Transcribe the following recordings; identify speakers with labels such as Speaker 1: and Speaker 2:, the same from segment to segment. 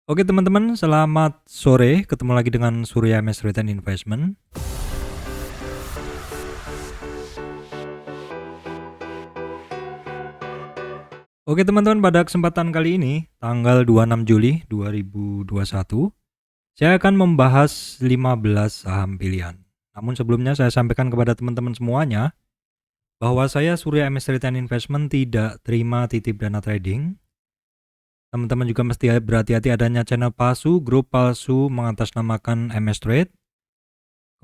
Speaker 1: Oke teman-teman, selamat sore. Ketemu lagi dengan Surya MS Return Investment. Oke teman-teman, pada kesempatan kali ini, tanggal 26 Juli 2021, saya akan membahas 15 saham pilihan. Namun sebelumnya saya sampaikan kepada teman-teman semuanya, bahwa saya Surya MS Return Investment tidak terima titip dana trading. Teman-teman juga mesti berhati-hati adanya channel palsu, grup palsu mengatasnamakan MS Trade.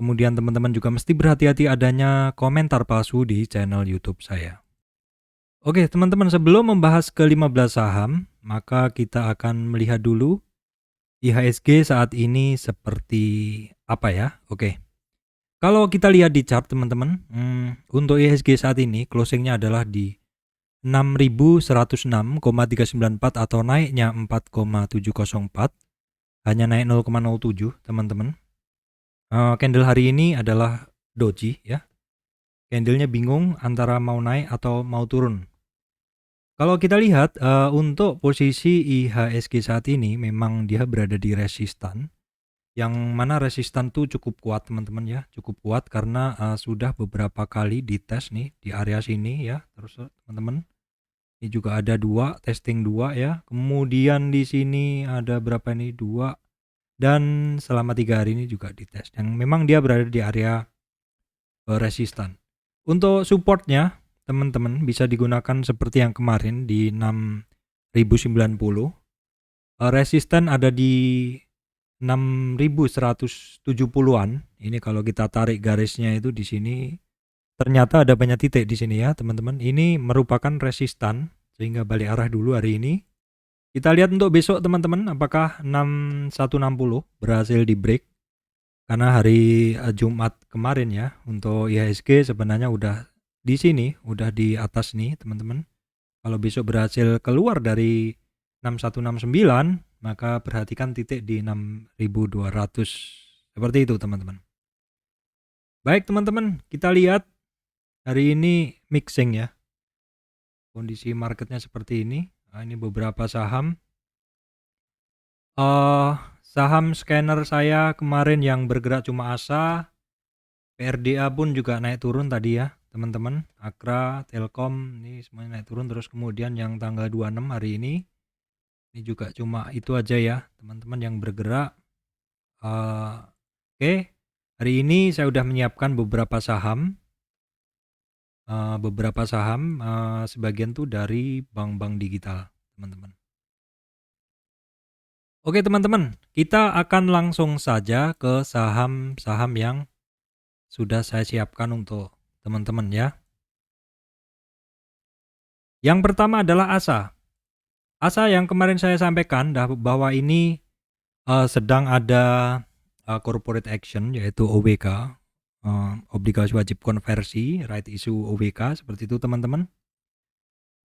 Speaker 1: Kemudian teman-teman juga mesti berhati-hati adanya komentar palsu di channel YouTube saya. Oke teman-teman, sebelum membahas ke-15 saham, maka kita akan melihat dulu IHSG saat ini seperti apa ya. Oke, kalau kita lihat di chart teman-teman, untuk IHSG saat ini closingnya adalah di 6.106,394 atau naiknya 4,704, hanya naik 0,07 teman-teman. Candle hari ini adalah doji ya. Candlenya bingung antara mau naik atau mau turun. Kalau kita lihat untuk posisi IHSG saat ini memang dia berada di resistan, yang mana resistan tuh cukup kuat teman-teman ya, cukup kuat karena sudah beberapa kali dites nih di area sini ya. Terus teman-teman, ini juga ada testing 2 ya. Kemudian di sini ada berapa nih, 2, dan selama 3 hari ini juga dites. Yang memang dia berada di area resistan. Untuk supportnya teman-teman bisa digunakan seperti yang kemarin di 6.090. Resisten ada di 6.170-an. Ini kalau kita tarik garisnya itu di sini ternyata ada banyak titik di sini ya teman-teman. Ini merupakan resistan sehingga balik arah dulu hari ini. Kita lihat untuk besok teman-teman, apakah 6160 berhasil di break. Karena hari Jumat kemarin ya, untuk IHSG sebenarnya udah di sini, udah di atas nih teman-teman. Kalau besok berhasil keluar dari 6169, maka perhatikan titik di 6200. Seperti itu teman-teman. Baik teman-teman, kita lihat hari ini mixing ya. Kondisi marketnya seperti ini. Nah, ini beberapa saham. Saham scanner saya kemarin yang bergerak cuma ASA, PRDA pun juga naik turun tadi ya teman-teman. Akra, Telkom, ini semuanya naik turun. Terus kemudian yang tanggal 26 hari ini juga cuma itu aja ya teman-teman yang bergerak. Oke, hari ini saya udah menyiapkan beberapa saham. Sebagian tuh dari bank-bank digital teman-teman. Oke teman-teman, kita akan langsung saja ke saham-saham yang sudah saya siapkan untuk teman-teman ya. Yang pertama adalah ASA. ASA yang kemarin saya sampaikan bahwa ini sedang ada corporate action, yaitu OWK, obligasi wajib konversi, right issue OWK, seperti itu teman-teman.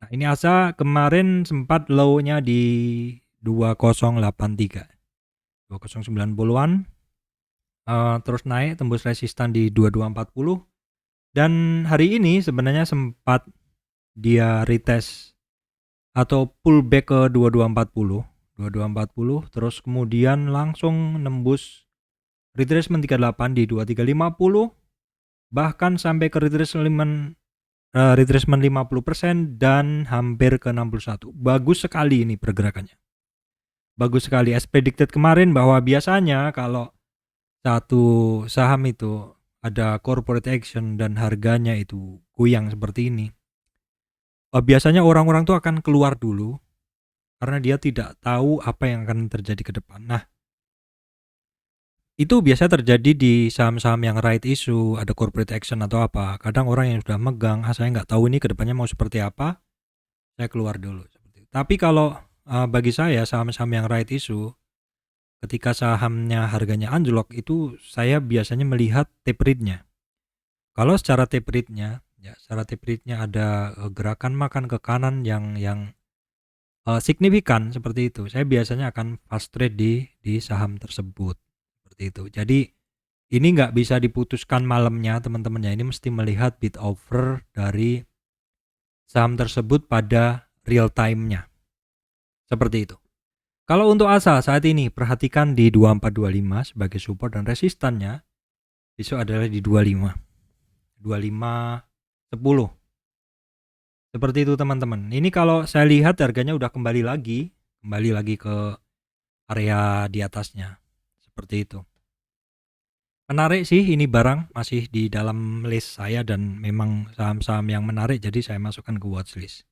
Speaker 1: Nah, ini ASA kemarin sempat low-nya di 2083, 2090-an, terus naik tembus resistan di 2240, dan hari ini sebenarnya sempat dia retest atau pullback ke 2240, terus kemudian langsung nembus retracement 38 di 2350, bahkan sampai ke retracement 50% dan hampir ke 61. Bagus sekali ini pergerakannya. Bagus sekali. As predicted kemarin bahwa biasanya kalau satu saham itu ada corporate action dan harganya itu goyang seperti ini, biasanya orang-orang tuh akan keluar dulu karena dia tidak tahu apa yang akan terjadi ke depan. Nah, itu biasa terjadi di saham-saham yang right issue, ada corporate action atau apa. Kadang orang yang sudah megang, saya nggak tahu ini ke depannya mau seperti apa, saya keluar dulu. Tapi kalau bagi saya saham-saham yang right issue, ketika sahamnya harganya anjlok, itu saya biasanya melihat tape rate-nya. Kalau secara tape rate-nya, ada gerakan makan ke kanan yang signifikan seperti itu, saya biasanya akan fast trade di saham tersebut seperti itu. Jadi ini nggak bisa diputuskan malamnya teman-teman ya, ini mesti melihat bid offer dari saham tersebut pada real time-nya seperti itu. Kalau untuk ASA saat ini perhatikan di 2425 sebagai support dan resistannya. Besok adalah di 25 10. Seperti itu teman-teman. Ini kalau saya lihat harganya udah kembali lagi ke area di atasnya. Seperti itu. Menarik sih, ini barang masih di dalam list saya dan memang saham-saham yang menarik, jadi saya masukkan ke watchlist.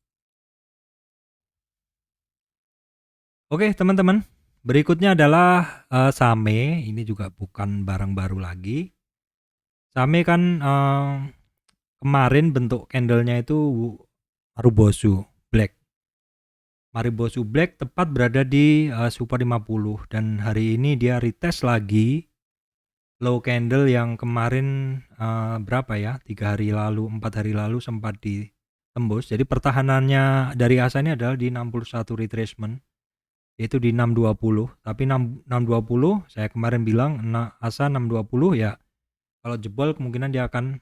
Speaker 1: Oke teman-teman, berikutnya adalah Same. Ini juga bukan barang baru lagi. Same kan kemarin bentuk candlenya itu Marubozu Black. Marubozu Black tepat berada di support 50 dan hari ini dia retest lagi low candle yang kemarin berapa ya, 3 hari lalu 4 hari lalu sempat ditembus. Jadi pertahanannya dari ASA ini adalah di 61 retracement, yaitu di 620. Tapi 620 saya kemarin bilang ASA 620 ya, kalau jebol kemungkinan dia akan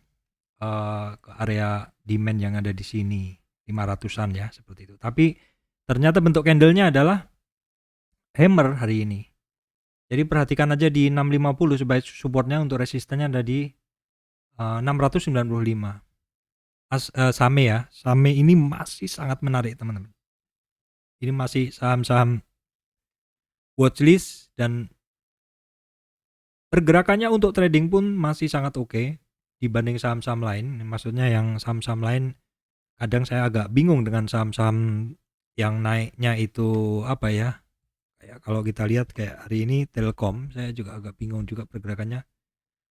Speaker 1: ke area demand yang ada di sini 500-an ya, seperti itu. Tapi ternyata bentuk candlenya adalah hammer hari ini. Jadi perhatikan aja di 650 sebagai supportnya, untuk resistennya ada di 695. Same ya, Same ini masih sangat menarik teman-teman. Ini masih saham-saham watchlist dan pergerakannya untuk trading pun masih sangat oke dibanding saham-saham lain. Maksudnya yang saham-saham lain kadang saya agak bingung dengan saham-saham yang naiknya itu apa ya. Kayak kalau kita lihat kayak hari ini Telkom, saya juga agak bingung juga pergerakannya.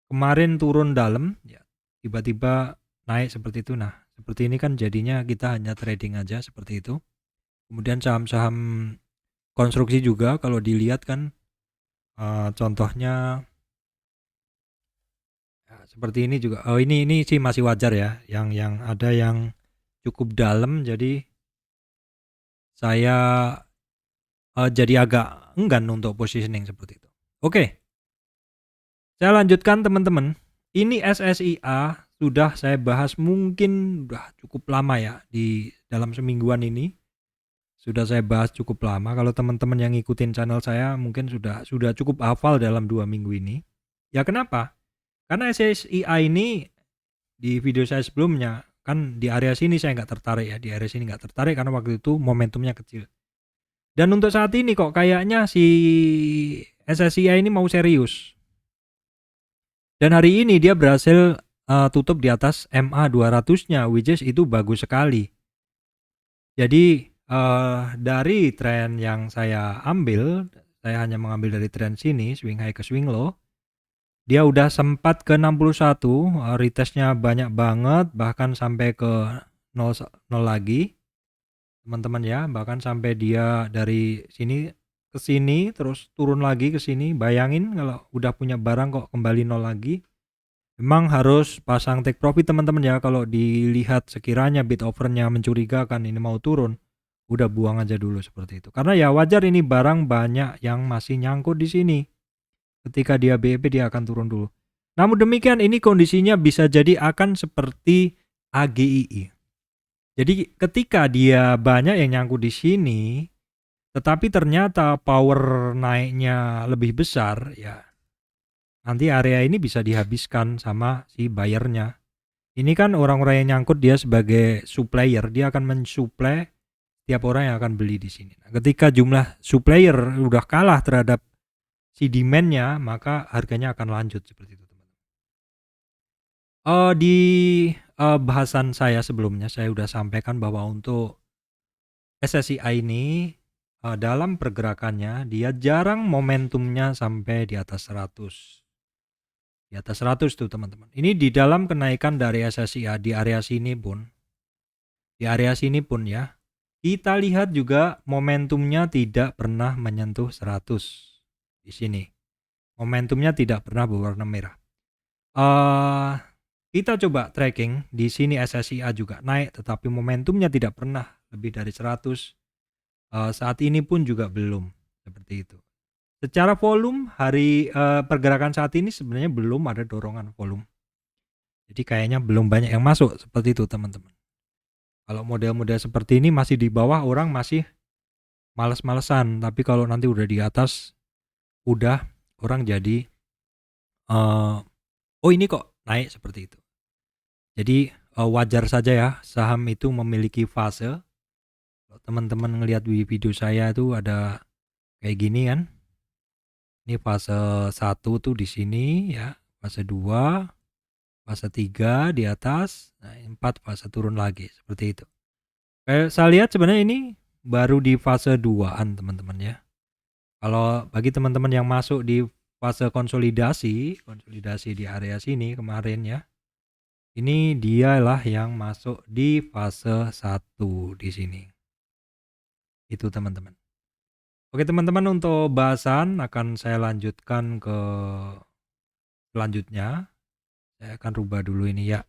Speaker 1: Kemarin turun dalam, ya tiba-tiba naik seperti itu. Nah, seperti ini kan jadinya kita hanya trading aja seperti itu. Kemudian saham-saham konstruksi juga kalau dilihat kan contohnya ya, seperti ini juga. Oh ini sih masih wajar ya. Yang ada yang cukup dalam, jadi saya jadi agak enggan untuk positioning seperti itu. Oke. Saya lanjutkan teman-teman. Ini SSIA sudah saya bahas mungkin udah cukup lama ya, di dalam semingguan ini sudah saya bahas cukup lama. Kalau teman-teman yang ngikutin channel saya mungkin sudah cukup hafal dalam 2 minggu ini. Ya kenapa? Karena SSIA ini di video saya sebelumnya kan di area sini saya nggak tertarik ya, di area sini nggak tertarik karena waktu itu momentumnya kecil. Dan untuk saat ini kok kayaknya si SSIA ini mau serius. Dan hari ini dia berhasil tutup di atas MA 200-nya, which is itu bagus sekali. Jadi dari tren yang saya ambil, saya hanya mengambil dari tren sini, swing high ke swing low. Dia udah sempat ke 61, retestnya banyak banget, bahkan sampai ke 0 lagi. Teman-teman ya, bahkan sampai dia dari sini ke sini terus turun lagi ke sini. Bayangin kalau udah punya barang kok kembali 0 lagi. Memang harus pasang take profit teman-teman ya. Kalau dilihat sekiranya bid offernya mencurigakan ini mau turun, udah buang aja dulu seperti itu. Karena ya wajar, ini barang banyak yang masih nyangkut di sini. Ketika dia BEP dia akan turun dulu. Namun demikian ini kondisinya bisa jadi akan seperti AGII. Jadi ketika dia banyak yang nyangkut di sini, tetapi ternyata power naiknya lebih besar, ya nanti area ini bisa dihabiskan sama si buyernya. Ini kan orang-orang yang nyangkut dia sebagai supplier, dia akan mensuplai tiap orang yang akan beli di sini. Nah, ketika jumlah supplier udah kalah terhadap si demand-nya, maka harganya akan lanjut seperti itu, teman-teman. Di bahasan saya sebelumnya saya udah sampaikan bahwa untuk SSIA ini dalam pergerakannya dia jarang momentumnya sampai di atas 100. Di atas 100 tuh teman-teman. Ini di dalam kenaikan dari SSIA di area sini pun. Di area sini pun ya. Kita lihat juga momentumnya tidak pernah menyentuh 100 di sini. Momentumnya tidak pernah berwarna merah. Kita coba tracking di sini SSIA juga naik, tetapi momentumnya tidak pernah lebih dari 100. Saat ini pun juga belum seperti itu. Secara volume pergerakan saat ini sebenarnya belum ada dorongan volume. Jadi kayaknya belum banyak yang masuk seperti itu teman-teman. Kalau model-model seperti ini masih di bawah, orang masih males-malesan, tapi kalau nanti udah di atas udah orang jadi oh ini kok naik seperti itu. Jadi wajar saja ya saham itu memiliki fase. Kalau teman-teman ngelihat di video saya itu ada kayak gini kan. Ini fase 1 tuh di sini ya, fase 2, fase 3 di atas, nah 4 fase turun lagi seperti itu. Saya lihat sebenarnya ini baru di fase 2-an teman-teman ya. Kalau bagi teman-teman yang masuk di fase konsolidasi di area sini kemarin ya. Ini dialah yang masuk di fase 1 di sini. Itu teman-teman. Oke teman-teman, untuk bahasan akan saya lanjutkan ke selanjutnya. Saya akan rubah dulu ini ya.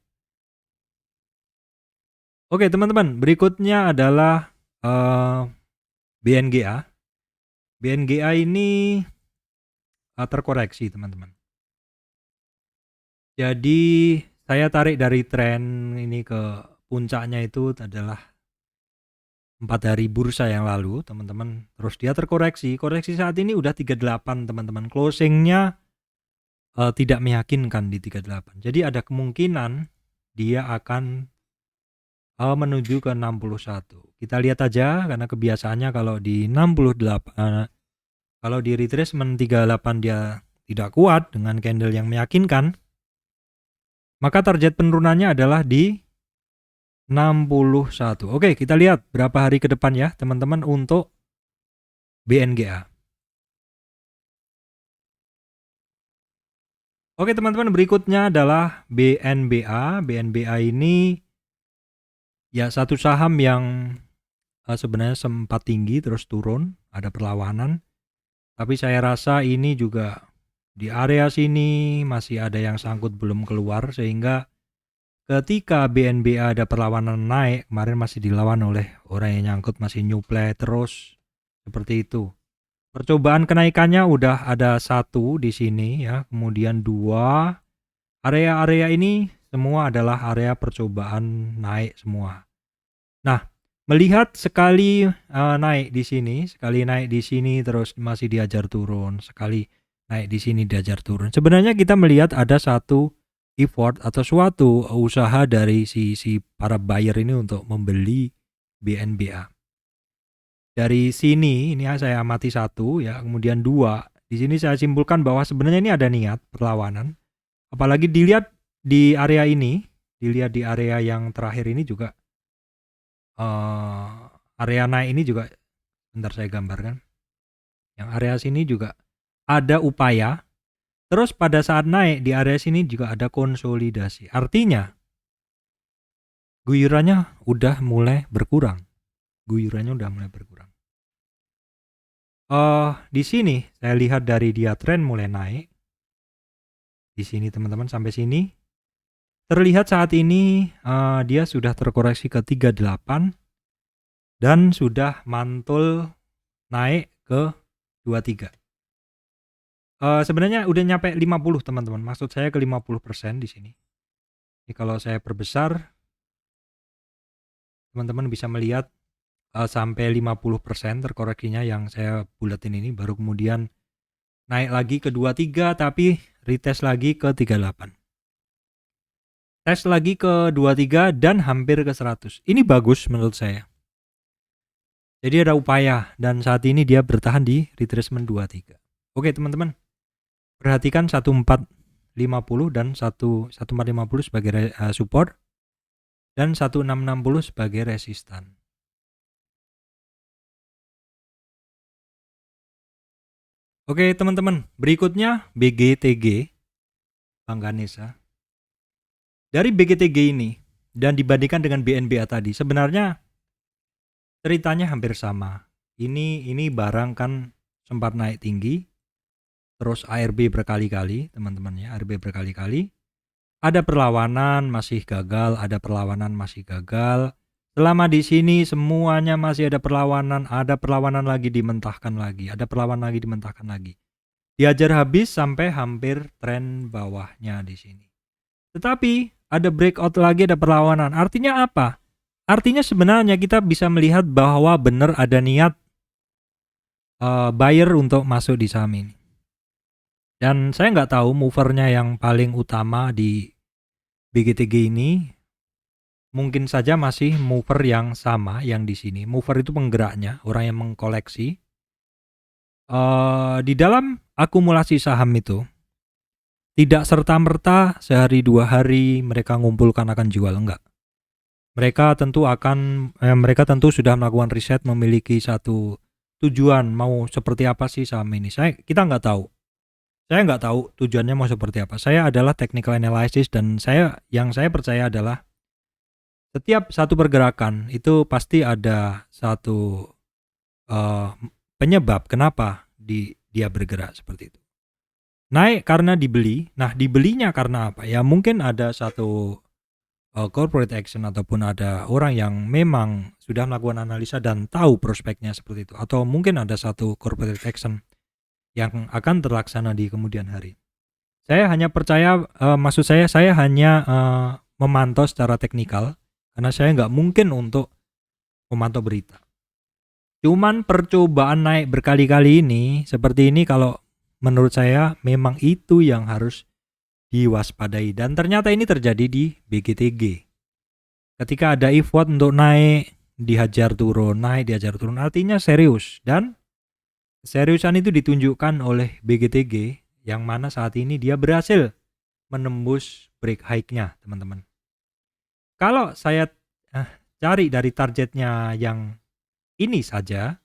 Speaker 1: Oke teman-teman, berikutnya adalah BNGA. BNGA ini terkoreksi teman-teman. Jadi saya tarik dari tren ini ke puncaknya itu adalah 4 hari bursa yang lalu teman-teman. Terus dia terkoreksi. Koreksi saat ini udah 38 teman-teman. Closingnya tidak meyakinkan di 38. Jadi ada kemungkinan dia akan menuju ke 61. Kita lihat aja karena kebiasaannya kalau di 68 kalau di retracement 38 dia tidak kuat dengan candle yang meyakinkan, maka target penurunannya adalah di 61. Oke, kita lihat berapa hari ke depan ya teman-teman untuk BNGA. Oke teman-teman, berikutnya adalah BNBA. BNBA ini ya satu saham yang sebenarnya sempat tinggi terus turun, ada perlawanan. Tapi saya rasa ini juga di area sini masih ada yang sangkut belum keluar, sehingga ketika BNBA ada perlawanan naik, kemarin masih dilawan oleh orang yang nyangkut, masih nyuplai terus seperti itu. Percobaan kenaikannya udah ada 1 di sini ya, kemudian 2. Area-area ini semua adalah area percobaan naik semua. Nah, melihat sekali naik di sini, terus masih diajar turun, sekali naik di sini diajar turun. Sebenarnya kita melihat ada satu effort atau suatu usaha dari si para buyer ini untuk membeli BNBA. Dari sini ini saya amati 1 ya, kemudian 2. Di sini saya simpulkan bahwa sebenarnya ini ada niat perlawanan. Apalagi dilihat di area ini, dilihat di area yang terakhir ini juga area naik ini juga, bentar saya gambarkan. Yang area sini juga ada upaya. Terus pada saat naik di area sini juga ada konsolidasi. Artinya guyurannya udah mulai berkurang. Di sini saya lihat dari dia tren mulai naik. Di sini teman-teman sampai sini. Terlihat saat ini dia sudah terkoreksi ke 38 dan sudah mantul naik ke 23. Sebenarnya udah nyampe 50 teman-teman. Maksud saya ke 50% di sini. Ini kalau saya perbesar, teman-teman bisa melihat sampai 50% terkoreksinya yang saya bulatin ini, baru kemudian naik lagi ke 23 tapi retest lagi ke 38. Tes lagi ke 23 dan hampir ke 100. Ini bagus menurut saya. Jadi ada upaya dan saat ini dia bertahan di retracement 23. Oke teman-teman, perhatikan 1450 dan 1450 sebagai support dan 1660 sebagai resistan. Oke teman-teman, berikutnya BGTG, Bank Ganesha. Dari BGTG ini dan dibandingkan dengan BNBA tadi, sebenarnya ceritanya hampir sama. Ini barang kan sempat naik tinggi, terus ARB berkali-kali teman-teman ya, ARB berkali-kali. Ada perlawanan masih gagal, ada perlawanan masih gagal. Selama di sini semuanya masih ada perlawanan lagi dimentahkan lagi, ada perlawanan lagi dimentahkan lagi. Diajar habis sampai hampir tren bawahnya di sini. Tetapi ada breakout lagi, ada perlawanan. Artinya apa? Artinya sebenarnya kita bisa melihat bahwa benar ada niat buyer untuk masuk di saham ini. Dan saya nggak tahu movernya yang paling utama di BGTG ini, mungkin saja masih mover yang sama yang di sini. Mover itu penggeraknya, orang yang mengkoleksi. Di dalam akumulasi saham itu, tidak serta-merta sehari 2 hari mereka ngumpulkan akan jual, enggak. Mereka tentu sudah melakukan riset, memiliki satu tujuan mau seperti apa sih saham ini. Kita nggak tahu. Saya nggak tahu tujuannya mau seperti apa. Saya adalah technical analysis dan yang saya percaya adalah setiap satu pergerakan itu pasti ada satu penyebab kenapa dia bergerak seperti itu. Naik karena dibeli. Nah, dibelinya karena apa? Ya mungkin ada satu corporate action ataupun ada orang yang memang sudah melakukan analisa dan tahu prospeknya seperti itu. Atau mungkin ada satu corporate action yang akan terlaksana di kemudian hari. Saya hanya percaya, maksud saya hanya memantau secara teknikal karena saya nggak mungkin untuk memantau berita. Cuman percobaan naik berkali-kali ini seperti ini, kalau menurut saya memang itu yang harus diwaspadai, dan ternyata ini terjadi di BGTG. Ketika ada effort untuk naik, dihajar turun, artinya serius, dan seriusan itu ditunjukkan oleh BGTG yang mana saat ini dia berhasil menembus break high-nya, teman-teman. Kalau saya cari dari targetnya yang ini saja,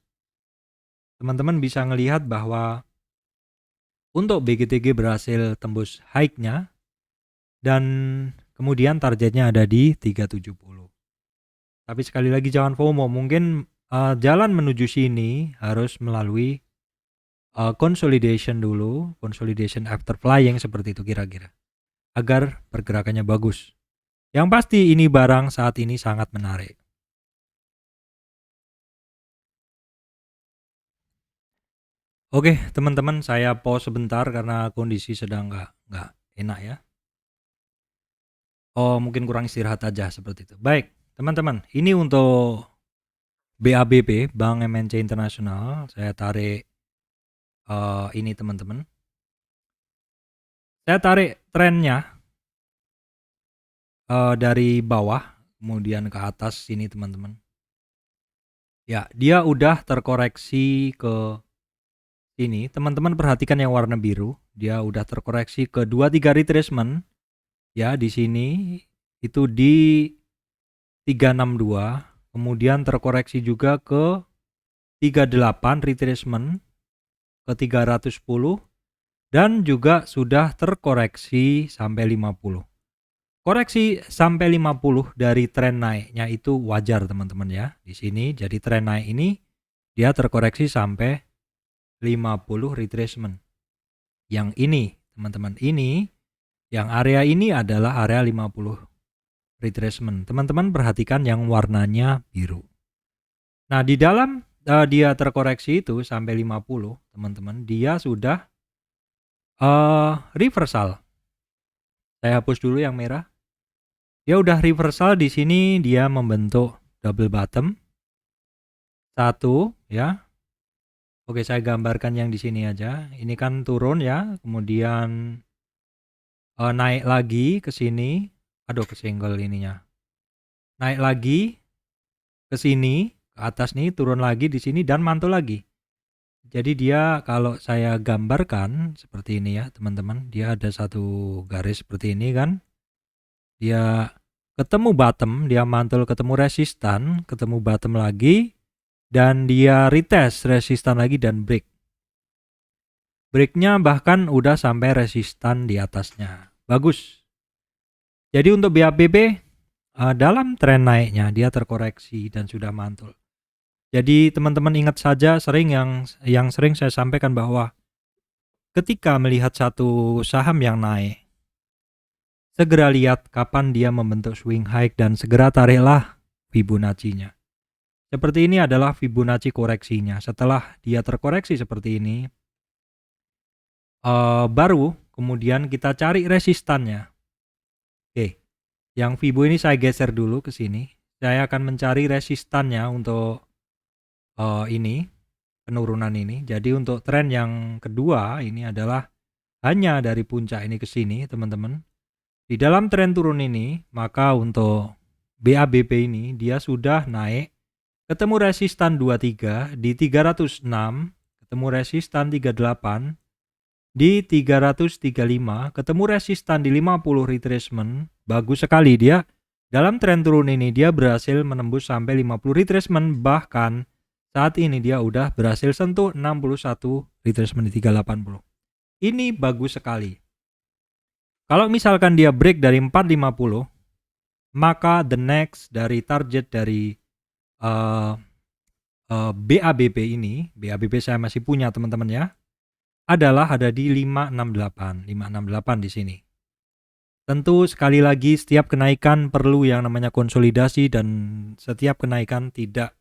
Speaker 1: teman-teman bisa melihat bahwa untuk BGTG berhasil tembus high-nya dan kemudian targetnya ada di 370. Tapi sekali lagi jangan FOMO, mungkin jalan menuju sini harus melalui consolidation dulu, consolidation after flying seperti itu kira-kira, agar pergerakannya bagus. Yang pasti ini barang saat ini sangat menarik. Oke, teman-teman, saya pause sebentar karena kondisi sedang nggak enak ya. Mungkin kurang istirahat aja seperti itu. Baik, teman-teman, ini untuk BABP, Bank MNC Internasional. Saya tarik ini, teman-teman. Saya tarik trennya dari bawah kemudian ke atas sini, teman-teman. Ya, dia udah terkoreksi ke sini. Teman-teman perhatikan yang warna biru, dia udah terkoreksi ke 23 retracement. Ya, di sini itu di 362, kemudian terkoreksi juga ke 38 retracement ke 310, dan juga sudah terkoreksi sampai 50. Koreksi sampai 50 dari tren naiknya itu wajar, teman-teman ya. Di sini jadi tren naik ini dia terkoreksi sampai 50 retracement. Yang ini, teman-teman, ini yang area ini adalah area 50 retracement. Teman-teman perhatikan yang warnanya biru. Nah, di dalam dia terkoreksi itu sampai 50, teman-teman, dia sudah reversal. Saya hapus dulu yang merah. Dia udah reversal, di sini dia membentuk double bottom. Satu ya. Oke, saya gambarkan yang di sini aja. Ini kan turun ya, kemudian naik lagi ke sini. Aduh, kesenggol ininya. Naik lagi ke sini, ke atas nih, turun lagi di sini dan mantul lagi. Jadi dia, kalau saya gambarkan seperti ini ya, teman-teman, dia ada satu garis seperti ini kan. Dia ketemu bottom, dia mantul, ketemu resistan, ketemu bottom lagi, dan dia retest resistan lagi dan break. Breaknya bahkan udah sampai resistan di atasnya. Bagus. Jadi untuk BABP dalam tren naiknya dia terkoreksi dan sudah mantul. Jadi teman-teman ingat saja, yang sering saya sampaikan bahwa ketika melihat satu saham yang naik, segera lihat kapan dia membentuk swing high dan segera tariklah Fibonacci-nya. Seperti ini adalah Fibonacci koreksinya. Setelah dia terkoreksi seperti ini, baru kemudian kita cari resistannya. Oke, yang Fibo ini saya geser dulu ke sini. Saya akan mencari resistannya untuk ini. penurunan ini. Jadi untuk tren yang kedua ini adalah hanya dari puncak ini ke sini, teman-teman. Di dalam tren turun ini, maka untuk BABP ini dia sudah naik, ketemu resistan 23 di 306, ketemu resistan 38 di 335, ketemu resistan di 50 retracement. Bagus sekali dia. Dalam tren turun ini dia berhasil menembus sampai 50 retracement, bahkan saat ini dia udah berhasil sentuh 61 retracement di 380. Ini bagus sekali. Kalau misalkan dia break dari 450, maka the next dari target dari BABP ini, BABP saya masih punya teman-teman ya, adalah ada di 568 di sini. Tentu sekali lagi setiap kenaikan perlu yang namanya konsolidasi, dan setiap kenaikan tidak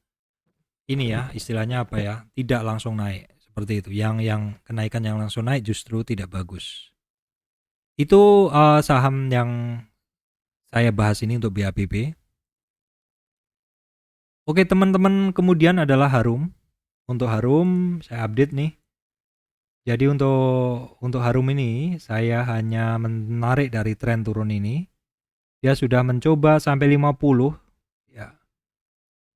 Speaker 1: ini ya, istilahnya apa ya, tidak langsung naik seperti itu. Yang kenaikan yang langsung naik justru tidak bagus. Itu saham yang saya bahas ini untuk BABP. Oke teman-teman, kemudian adalah Harum. Untuk Harum saya update nih. Jadi untuk Harum ini saya hanya menarik dari tren turun ini. Dia sudah mencoba sampai 50 ya.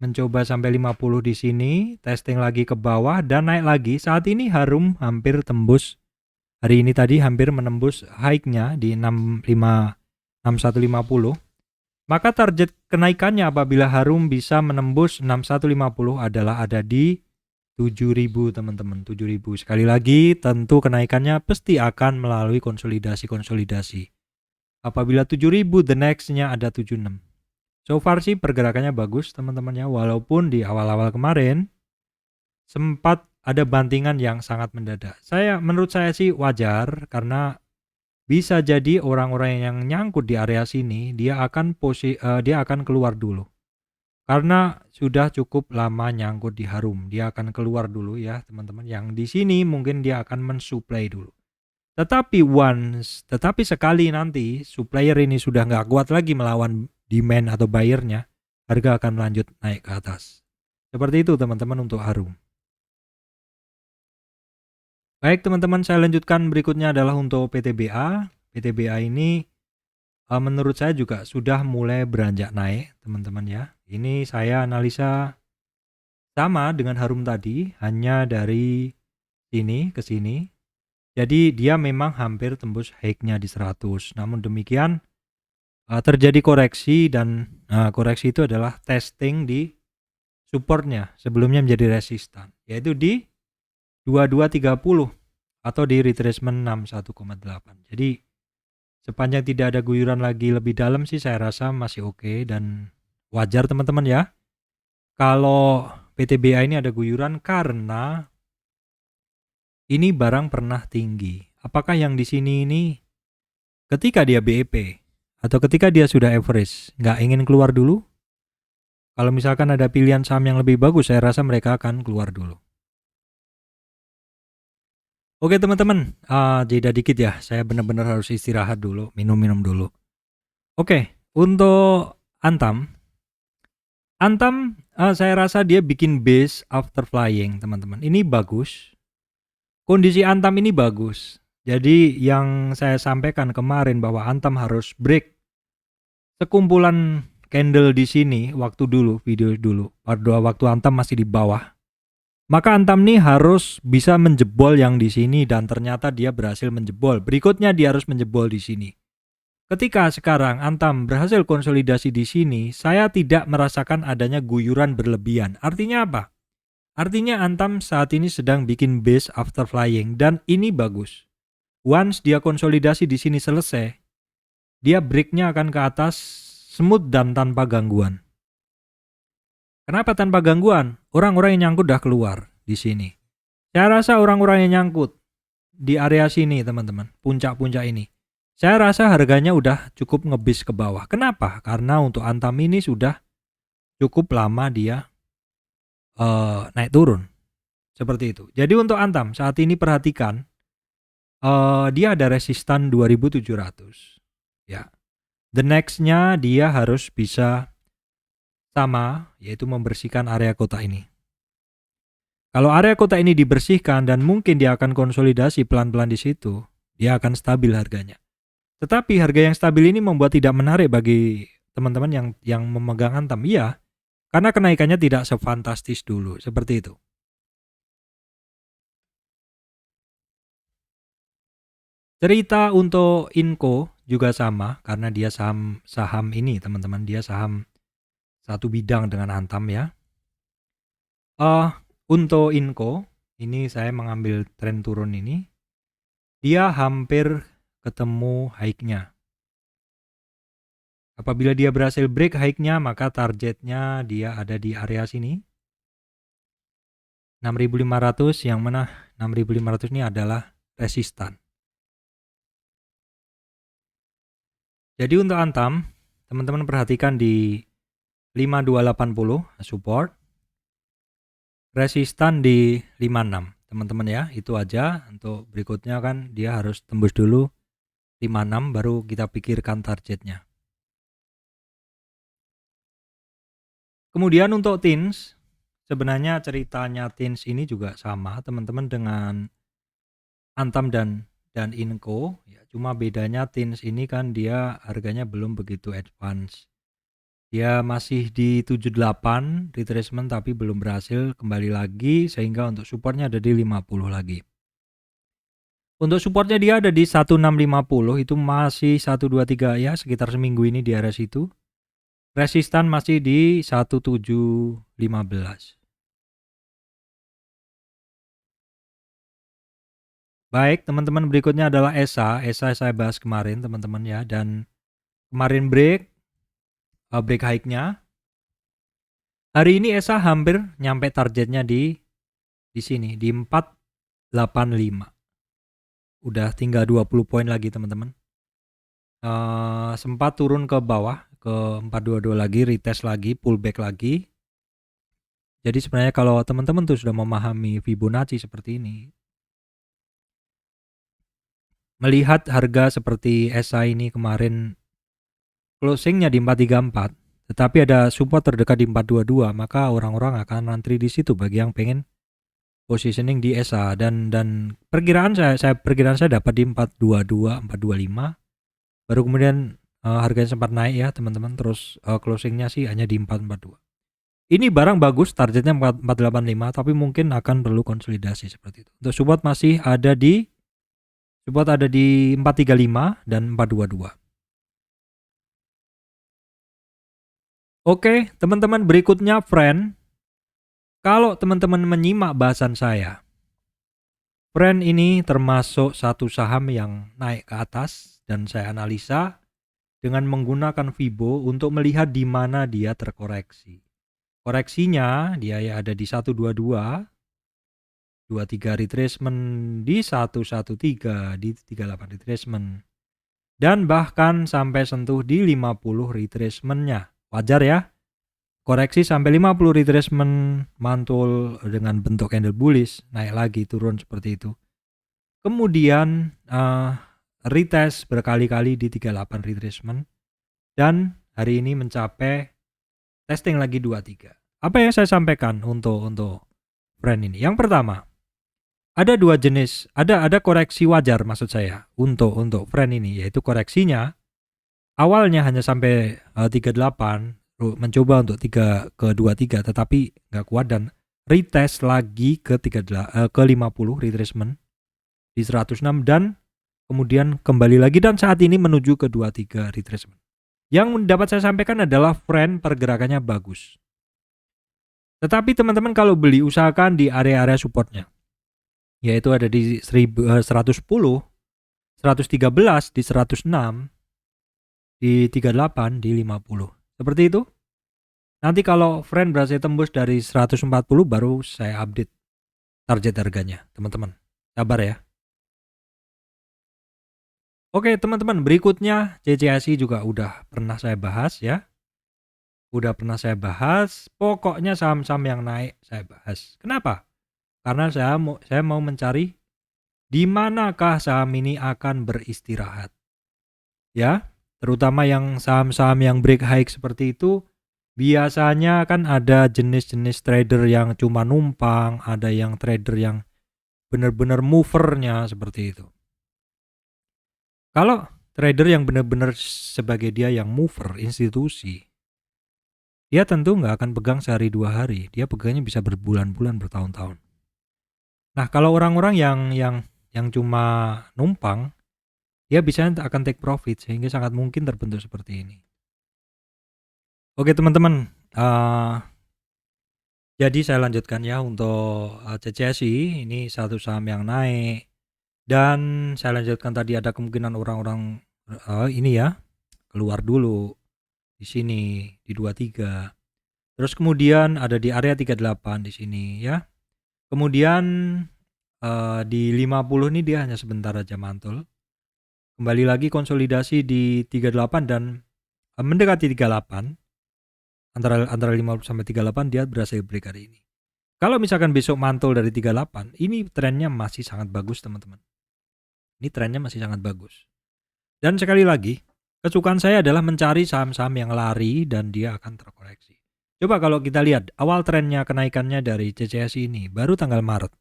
Speaker 1: Mencoba sampai 50 di sini, testing lagi ke bawah dan naik lagi. Saat ini Harum hampir tembus. Hari ini tadi hampir menembus high-nya di 6150. Maka target kenaikannya apabila Harum bisa menembus 6150 adalah ada di 7.000 teman-teman, 7.000. Sekali lagi tentu kenaikannya pasti akan melalui konsolidasi. Apabila 7.000, the next-nya ada 76. So far sih pergerakannya bagus teman-temannya, walaupun di awal-awal kemarin sempat ada bantingan yang sangat mendadak. Menurut saya sih wajar, karena bisa jadi orang-orang yang nyangkut di area sini dia akan keluar dulu. Karena sudah cukup lama nyangkut di Harum, dia akan keluar dulu ya teman-teman. Yang di sini mungkin dia akan mensuplai dulu. Tetapi sekali nanti supplier ini sudah nggak kuat lagi melawan demand atau buyernya, harga akan melanjut naik ke atas. Seperti itu teman-teman untuk Harum. Baik teman-teman, saya lanjutkan berikutnya adalah untuk PTBA. PTBA ini menurut saya juga sudah mulai beranjak naik teman-teman ya. Ini saya analisa sama dengan Harum tadi, hanya dari sini ke sini. Jadi dia memang hampir tembus high-nya di 100. Namun demikian terjadi koreksi, dan koreksi itu adalah testing di supportnya sebelumnya menjadi resistan, yaitu di 2230 atau di retracement 61,8. Jadi sepanjang tidak ada guyuran lagi lebih dalam sih saya rasa masih oke dan wajar teman-teman ya. Kalau PTBA ini ada guyuran karena ini barang pernah tinggi. Apakah yang di sini ini ketika dia BEP atau ketika dia sudah average nggak ingin keluar dulu? Kalau misalkan ada pilihan saham yang lebih bagus, saya rasa mereka akan keluar dulu. Oke teman-teman, jeda dikit ya, saya benar-benar harus istirahat dulu, minum-minum dulu. Oke, untuk Antam saya rasa dia bikin base after flying teman-teman. Ini bagus, kondisi Antam ini bagus. Jadi yang saya sampaikan kemarin bahwa Antam harus break sekumpulan candle di sini video dulu, pada waktu Antam masih di bawah. Maka Antam nih harus bisa menjebol yang di sini, dan ternyata dia berhasil menjebol. Berikutnya dia harus menjebol di sini. Ketika sekarang Antam berhasil konsolidasi di sini, saya tidak merasakan adanya guyuran berlebihan. Artinya apa? Artinya Antam saat ini sedang bikin base after flying, dan ini bagus. Once dia konsolidasi di sini selesai, dia breaknya akan ke atas smooth dan tanpa gangguan. Kenapa tanpa gangguan? Orang-orang yang nyangkut udah keluar di sini. Saya rasa orang-orang yang nyangkut di area sini teman-teman, puncak-puncak ini, saya rasa harganya udah cukup ngebis ke bawah. Kenapa? Karena untuk Antam ini sudah cukup lama dia naik turun. Seperti itu. Jadi untuk Antam saat ini perhatikan, dia ada resistan 2700. Ya. The next-nya dia harus bisa sama, yaitu membersihkan area kota ini. Kalau area kotak ini dibersihkan dan mungkin dia akan konsolidasi pelan-pelan di situ, dia akan stabil harganya. Tetapi harga yang stabil ini membuat tidak menarik bagi teman-teman yang memegang Antam. Iya, karena kenaikannya tidak sefantastis dulu, seperti itu. Cerita untuk Inco juga sama, karena dia saham ini teman-teman, dia saham satu bidang dengan Antam ya. Untuk Inco, ini saya mengambil tren turun ini, dia hampir ketemu high-nya. Apabila dia berhasil break high-nya, maka targetnya dia ada di area sini. 6.500, yang mana 6.500 ini adalah resistan. Jadi untuk Antam, teman-teman perhatikan di 5280 support, resistan di 56, teman-teman ya. Itu aja. Untuk berikutnya kan dia harus tembus dulu 56 baru kita pikirkan targetnya. Kemudian untuk TINS, sebenarnya ceritanya TINS ini juga sama teman-teman dengan Antam dan Inco ya, cuma bedanya TINS ini kan dia harganya belum begitu advance. Dia masih di 78 retracement tapi belum berhasil kembali lagi, sehingga untuk supportnya ada di 50 lagi. Untuk supportnya dia ada di 1650, itu masih 123 ya, sekitar seminggu ini di area situ. Resistan masih di 1715. Baik, teman-teman, berikutnya adalah ESA. ESA saya bahas kemarin teman-teman ya, dan kemarin break high-nya. Hari ini ESA hampir nyampe targetnya di sini di 485. Udah tinggal 20 poin lagi teman-teman. Sempat turun ke bawah ke 422 lagi, retest lagi, pullback lagi. Jadi sebenarnya kalau teman-teman tuh sudah memahami Fibonacci seperti ini, melihat harga seperti ESA ini kemarin closingnya di 434, tetapi ada support terdekat di 422, maka orang-orang akan antri di situ bagi yang pengen positioning di ESA, dan perkiraan saya dapat di 422, 425. Baru kemudian harganya sempat naik ya teman-teman, terus closingnya sih hanya di 442. Ini barang bagus, targetnya 485, tapi mungkin akan perlu konsolidasi seperti itu. Untuk support masih ada di 435 dan 422. Oke, teman-teman, berikutnya friend. Kalau teman-teman menyimak bahasan saya, friend ini termasuk satu saham yang naik ke atas dan saya analisa dengan menggunakan Fibo untuk melihat di mana dia terkoreksi. Koreksinya dia ya ada di 122, 23 retracement di 113, di 38 retracement, dan bahkan sampai sentuh di 50 retracementnya. Wajar ya, koreksi sampai 50 retracement, mantul dengan bentuk candle bullish, naik lagi turun seperti itu. Kemudian retest berkali-kali di 38 retracement, dan hari ini mencapai testing lagi 23. Apa yang saya sampaikan untuk friend ini? Yang pertama, ada dua jenis, ada koreksi wajar maksud saya untuk friend ini, yaitu koreksinya awalnya hanya sampai 38, mencoba untuk 3 ke 23 tetapi nggak kuat dan retest lagi ke 50 retracement di 106 dan kemudian kembali lagi dan saat ini menuju ke 23 retracement. Yang dapat saya sampaikan adalah friend pergerakannya bagus. Tetapi teman-teman kalau beli usahakan di area-area supportnya, yaitu ada di 110, 113, di 106, di 38, di 50. Seperti itu. Nanti kalau friend berhasil tembus dari 140 baru saya update target harganya, teman-teman. Sabar ya. Oke, teman-teman, berikutnya CCSI juga udah pernah saya bahas ya. Pokoknya saham-saham yang naik saya bahas. Kenapa? Karena saya mau mencari di manakah saham ini akan beristirahat. Ya, terutama yang saham-saham yang break high seperti itu, Biasanya kan ada jenis-jenis trader yang cuma numpang, ada yang trader yang benar-benar movernya seperti itu. Kalau trader yang benar-benar sebagai dia yang mover, institusi, dia tentu nggak akan pegang sehari 2 hari, dia pegangnya bisa berbulan-bulan, bertahun-tahun. Nah, kalau orang-orang yang cuma numpang, dia biasanya akan take profit sehingga sangat mungkin terbentuk seperti ini. Oke teman-teman, jadi saya lanjutkan ya untuk CCSI, ini satu saham yang naik, dan saya lanjutkan tadi ada kemungkinan orang-orang ini ya keluar dulu di sini di 23. Terus kemudian ada di area 38 di sini ya. Kemudian di 50 ini dia hanya sebentar aja mantul. Kembali lagi konsolidasi di 38 dan mendekati 38. Antara 50 sampai 38 dia berhasil break hari ini. Kalau misalkan besok mantul dari 38, ini trennya masih sangat bagus teman-teman. Ini trennya masih sangat bagus. Dan sekali lagi, kesukaan saya adalah mencari saham-saham yang lari dan dia akan terkoreksi. Coba kalau kita lihat awal trennya kenaikannya dari CCSI ini baru tanggal Maret.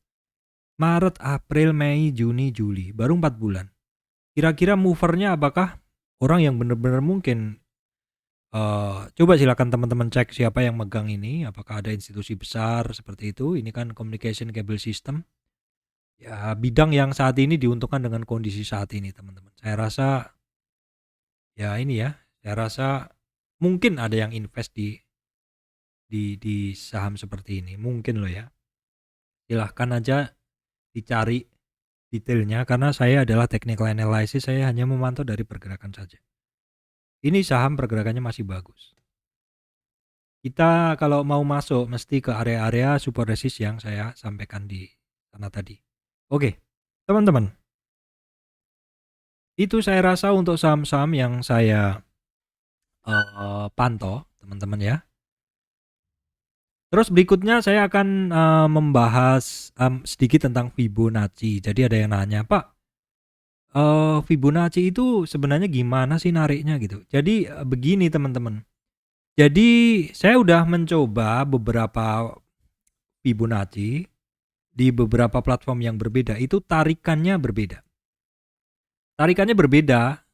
Speaker 1: Maret, April, Mei, Juni, Juli, baru 4 bulan. Kira-kira movernya apakah orang yang benar-benar mungkin? Coba silakan teman-teman cek siapa yang megang ini, apakah ada institusi besar seperti itu. Ini kan communication cable system. Ya, bidang yang saat ini diuntungkan dengan kondisi saat ini, teman-teman. Saya rasa ya ini ya, saya rasa mungkin ada yang invest di saham seperti ini, mungkin loh ya. Silahkan aja dicari detailnya karena saya adalah technical analysis, saya hanya memantau dari pergerakan saja. Ini saham pergerakannya masih bagus. Kita kalau mau masuk mesti ke area-area support resist yang saya sampaikan di sana tadi. Oke, teman-teman. Itu saya rasa untuk saham-saham yang saya pantau, teman-teman ya. Terus berikutnya saya akan membahas sedikit tentang Fibonacci. Jadi ada yang nanya, Pak, Fibonacci itu sebenarnya gimana sih nariknya gitu. Jadi begini teman-teman. Jadi saya udah mencoba beberapa Fibonacci di beberapa platform yang berbeda, itu tarikannya berbeda. Tarikannya berbeda,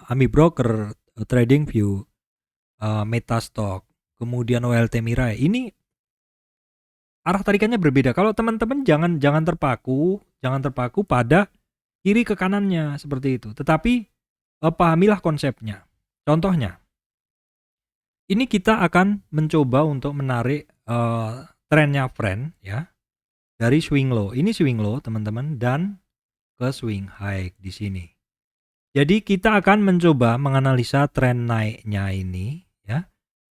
Speaker 1: Ami Broker, TradingView, Metastock, kemudian OLT Mirai. Ini arah tarikannya berbeda. Kalau teman-teman jangan terpaku pada kiri ke kanannya seperti itu. Tetapi pahamilah konsepnya. Contohnya, ini kita akan mencoba untuk menarik trennya friend ya dari swing low. Ini swing low teman-teman dan ke swing high di sini. Jadi kita akan mencoba menganalisa tren naiknya ini ya.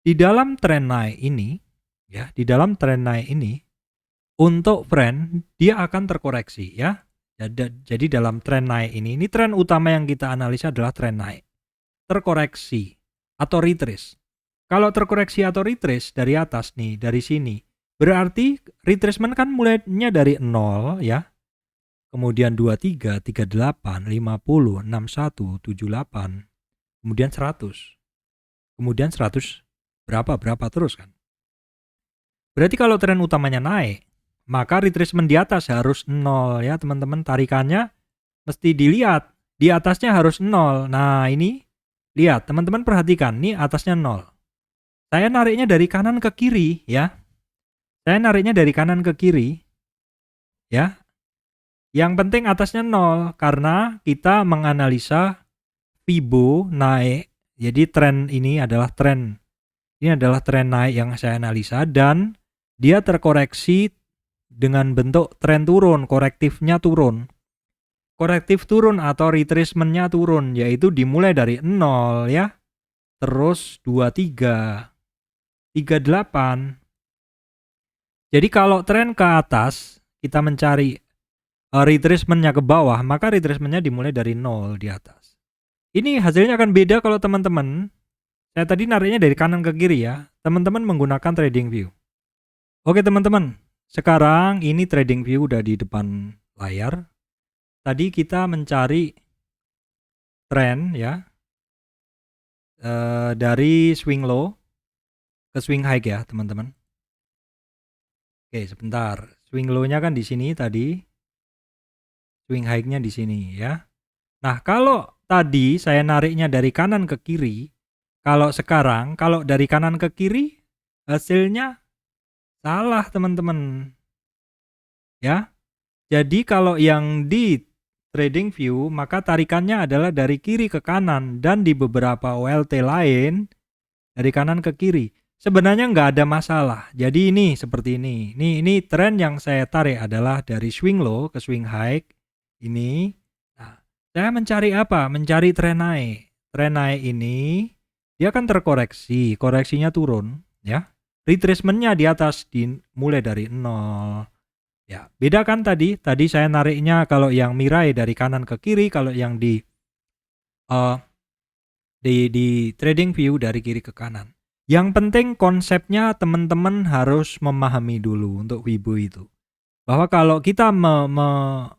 Speaker 1: Di dalam tren naik ini ya, di dalam tren naik ini untuk friend dia akan terkoreksi ya. Jadi dalam tren naik ini tren utama yang kita analisa adalah tren naik. Terkoreksi atau retrace. Kalau terkoreksi atau retrace dari atas nih, dari sini, berarti retracement kan mulainya dari 0 ya. Kemudian 23, 38, 50, 61, 78, kemudian 100. Kemudian 100 berapa terus kan. Berarti kalau tren utamanya naik, maka retracement di atas harus 0 ya teman-teman. Tarikannya mesti dilihat, di atasnya harus 0. Nah ini, lihat teman-teman perhatikan, nih atasnya 0. Saya nariknya dari kanan ke kiri ya. Saya nariknya dari kanan ke kiri ya. Yang penting atasnya 0 karena kita menganalisa Fibo naik. Jadi tren ini adalah tren naik yang saya analisa dan dia terkoreksi dengan bentuk tren turun, korektifnya turun. Korektif turun atau retracementnya turun, yaitu dimulai dari 0 ya. Terus 23, 38. Jadi kalau tren ke atas kita mencari retracementnya ke bawah, maka retracementnya dimulai dari 0 di atas. Ini hasilnya akan beda kalau teman-teman, saya tadi nariknya dari kanan ke kiri ya, teman-teman menggunakan TradingView. Oke teman-teman, sekarang ini TradingView udah di depan layar. Tadi kita mencari tren ya, dari swing low ke swing high ya, teman-teman. Oke, sebentar. Swing low-nya kan di sini tadi. Swing high-nya di sini ya. Nah, kalau tadi saya nariknya dari kanan ke kiri, kalau sekarang kalau dari kanan ke kiri hasilnya salah, teman-teman. Ya. Jadi kalau yang di TradingView maka tarikannya adalah dari kiri ke kanan, dan di beberapa OLT lain dari kanan ke kiri. Sebenarnya nggak ada masalah. Jadi ini seperti ini. Ini tren yang saya tarik adalah dari swing low ke swing high ini. Nah, saya mencari apa? Mencari tren naik. Tren naik ini dia kan terkoreksi, koreksinya turun ya. Retracement-nya di atas mulai dari 0. Ya, beda kan tadi? Tadi saya nariknya kalau yang Mirai dari kanan ke kiri, kalau yang di TradingView dari kiri ke kanan. Yang penting konsepnya teman-teman harus memahami dulu untuk Weibo itu. Bahwa kalau kita menganalisa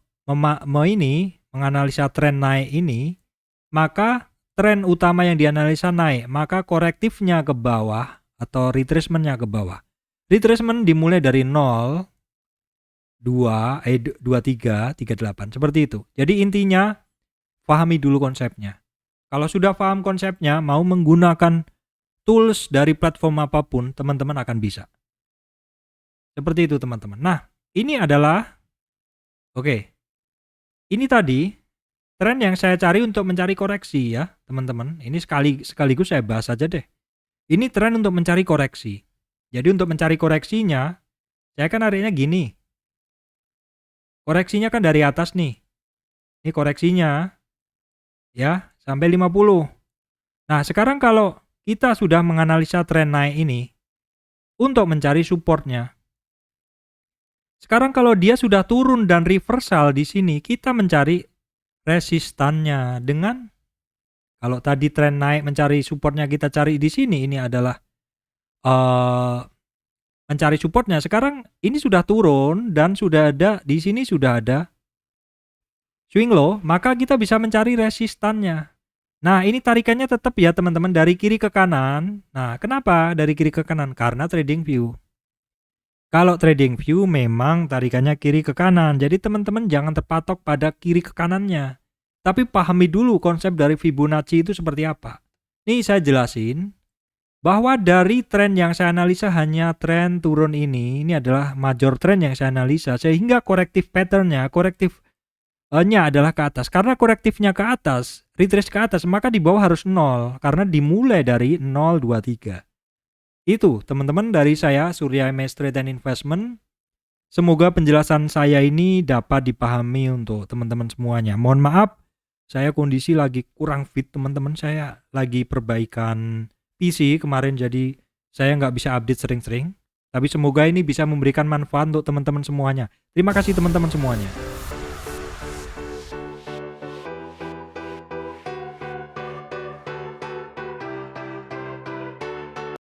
Speaker 1: tren naik ini, maka tren utama yang dianalisa naik, maka korektifnya ke bawah atau retracement-nya ke bawah. Retracement dimulai dari 0, 23, 38, seperti itu. Jadi intinya pahami dulu konsepnya. Kalau sudah paham konsepnya, mau menggunakan tools dari platform apapun, teman-teman akan bisa. Seperti itu, teman-teman. Nah, ini adalah ini tadi tren yang saya cari untuk mencari koreksi ya, teman-teman. Ini sekaligus saya bahas aja deh. Ini tren untuk mencari koreksi. Jadi untuk mencari koreksinya, saya kan nariknya gini. Koreksinya kan dari atas nih. Ini koreksinya ya, sampai 50. Nah, sekarang kalau kita sudah menganalisa tren naik ini untuk mencari supportnya. Sekarang kalau dia sudah turun dan reversal di sini, kita mencari resistannya dengan, kalau tadi tren naik mencari supportnya kita cari di sini, ini adalah mencari supportnya. Sekarang ini sudah turun dan sudah ada di sini, sudah ada swing low, maka kita bisa mencari resistannya. Nah, ini tarikannya tetap ya teman-teman dari kiri ke kanan. Nah, kenapa dari kiri ke kanan? Karena TradingView. Kalau TradingView memang tarikannya kiri ke kanan. Jadi teman-teman jangan terpatok pada kiri ke kanannya. Tapi pahami dulu konsep dari Fibonacci itu seperti apa. Nih saya jelasin bahwa dari tren yang saya analisa hanya tren turun ini adalah major trend yang saya analisa, sehingga korektif patternnya, korektifnya adalah ke atas. Karena korektifnya ke atas, retrace ke atas, maka di bawah harus 0 karena dimulai dari 023. Itu teman-teman dari saya, Surya MS Trade and Investment. Semoga penjelasan saya ini dapat dipahami untuk teman-teman semuanya. Mohon maaf, saya kondisi lagi kurang fit teman-teman, saya lagi perbaikan PC kemarin, jadi saya nggak bisa update sering-sering. Tapi semoga ini bisa memberikan manfaat untuk teman-teman semuanya. Terima kasih teman-teman semuanya.